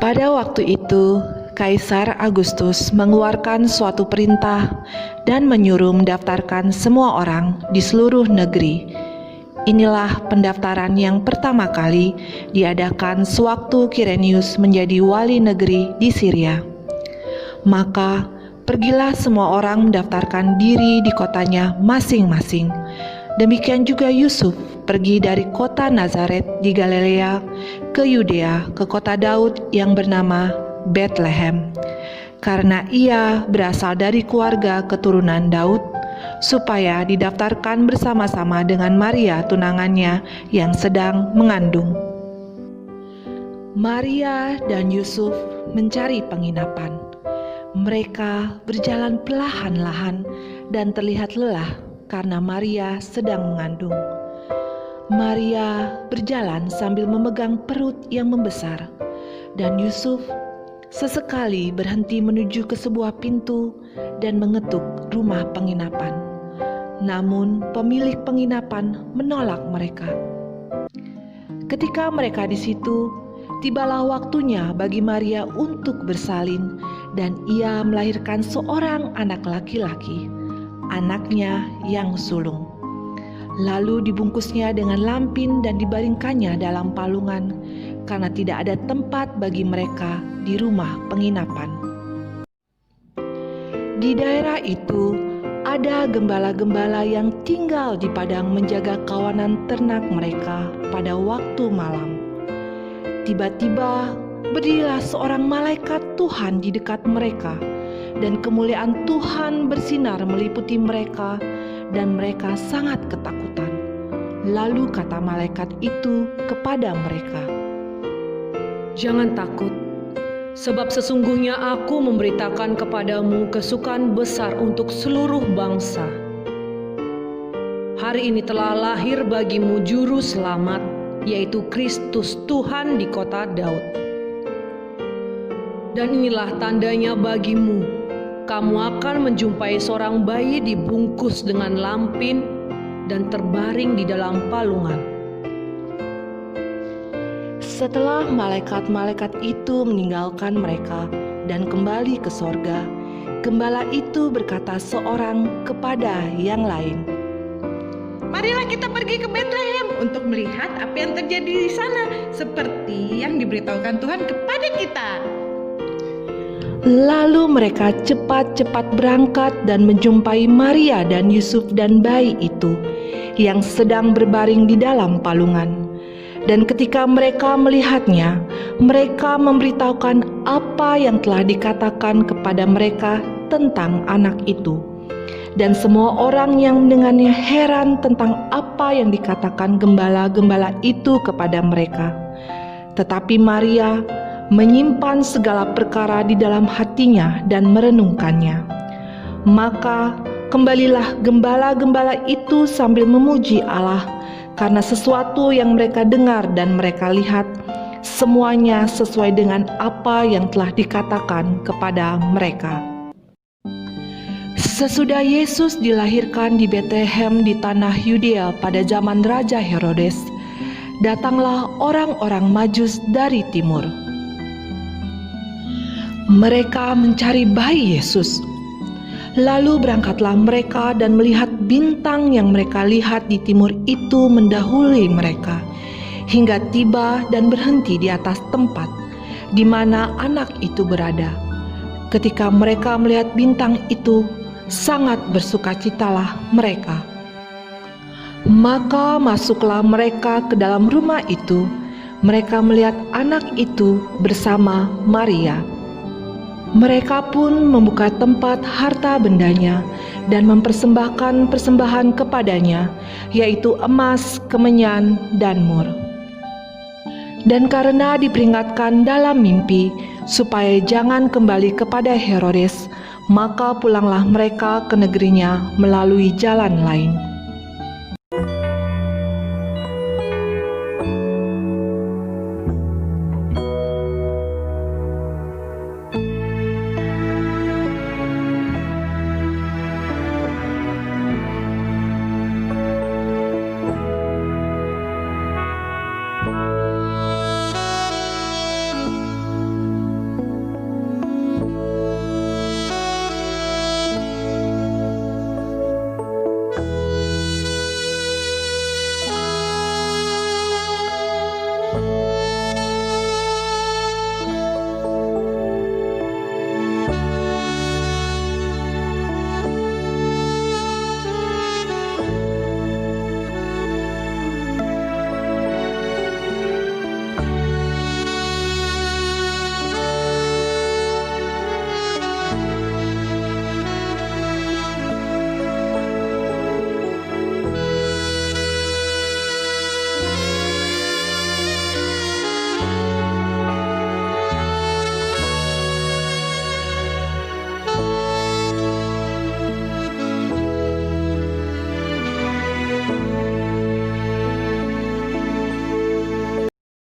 Pada waktu itu, Kaisar Agustus mengeluarkan suatu perintah dan menyuruh mendaftarkan semua orang di seluruh negeri. Inilah pendaftaran yang pertama kali diadakan sewaktu Kirenius menjadi wali negeri di Syria. Maka pergilah semua orang mendaftarkan diri di kotanya masing-masing. Demikian juga Yusuf pergi dari kota Nazaret di Galilea ke Yudea, ke kota Daud yang bernama Betlehem, karena ia berasal dari keluarga keturunan Daud, supaya didaftarkan bersama-sama dengan Maria tunangannya yang sedang mengandung. Maria dan Yusuf mencari penginapan. Mereka berjalan perlahan-lahan dan terlihat lelah karena Maria sedang mengandung. Maria berjalan sambil memegang perut yang membesar, dan Yusuf sesekali berhenti menuju ke sebuah pintu dan mengetuk rumah penginapan. Namun pemilik penginapan menolak mereka. Ketika mereka di situ, tibalah waktunya bagi Maria untuk bersalin, dan ia melahirkan seorang anak laki-laki, anaknya yang sulung. Lalu dibungkusnya dengan lampin dan dibaringkannya dalam palungan, karena tidak ada tempat bagi mereka di rumah penginapan. Di daerah itu ada gembala-gembala yang tinggal di padang menjaga kawanan ternak mereka pada waktu malam. Tiba-tiba berdirilah seorang malaikat Tuhan di dekat mereka, dan kemuliaan Tuhan bersinar meliputi mereka, dan mereka sangat ketakutan. Lalu kata malaikat itu kepada mereka, "Jangan takut, sebab sesungguhnya aku memberitakan kepadamu kesukaan besar untuk seluruh bangsa. Hari ini telah lahir bagimu juru selamat, yaitu Kristus Tuhan di kota Daud. Dan inilah tandanya bagimu, kamu akan menjumpai seorang bayi dibungkus dengan lampin dan terbaring di dalam palungan." Setelah malaikat-malaikat itu meninggalkan mereka dan kembali ke sorga, gembala itu berkata seorang kepada yang lain, "Marilah kita pergi ke Betlehem untuk melihat apa yang terjadi di sana, seperti yang diberitahukan Tuhan kepada kita." Lalu mereka cepat-cepat berangkat dan menjumpai Maria dan Yusuf dan bayi itu yang sedang berbaring di dalam palungan. Dan ketika mereka melihatnya, mereka memberitahukan apa yang telah dikatakan kepada mereka tentang anak itu. Dan semua orang yang mendengarnya heran tentang apa yang dikatakan gembala-gembala itu kepada mereka. Tetapi Maria menyimpan segala perkara di dalam hatinya dan merenungkannya. Maka kembalilah gembala-gembala itu sambil memuji Allah, karena sesuatu yang mereka dengar dan mereka lihat, semuanya sesuai dengan apa yang telah dikatakan kepada mereka. Sesudah Yesus dilahirkan di Betlehem di tanah Yudea pada zaman Raja Herodes, datanglah orang-orang Majus dari timur. Mereka mencari bayi Yesus. Lalu berangkatlah mereka dan melihat bintang yang mereka lihat di timur itu mendahului mereka, hingga tiba dan berhenti di atas tempat di mana anak itu berada. Ketika mereka melihat bintang itu, sangat bersukacitalah mereka. Maka masuklah mereka ke dalam rumah itu. Mereka melihat anak itu bersama Maria. Mereka pun membuka tempat harta bendanya dan mempersembahkan persembahan kepadanya, yaitu emas, kemenyan, dan mur. Dan karena diperingatkan dalam mimpi supaya jangan kembali kepada Herodes, maka pulanglah mereka ke negerinya melalui jalan lain.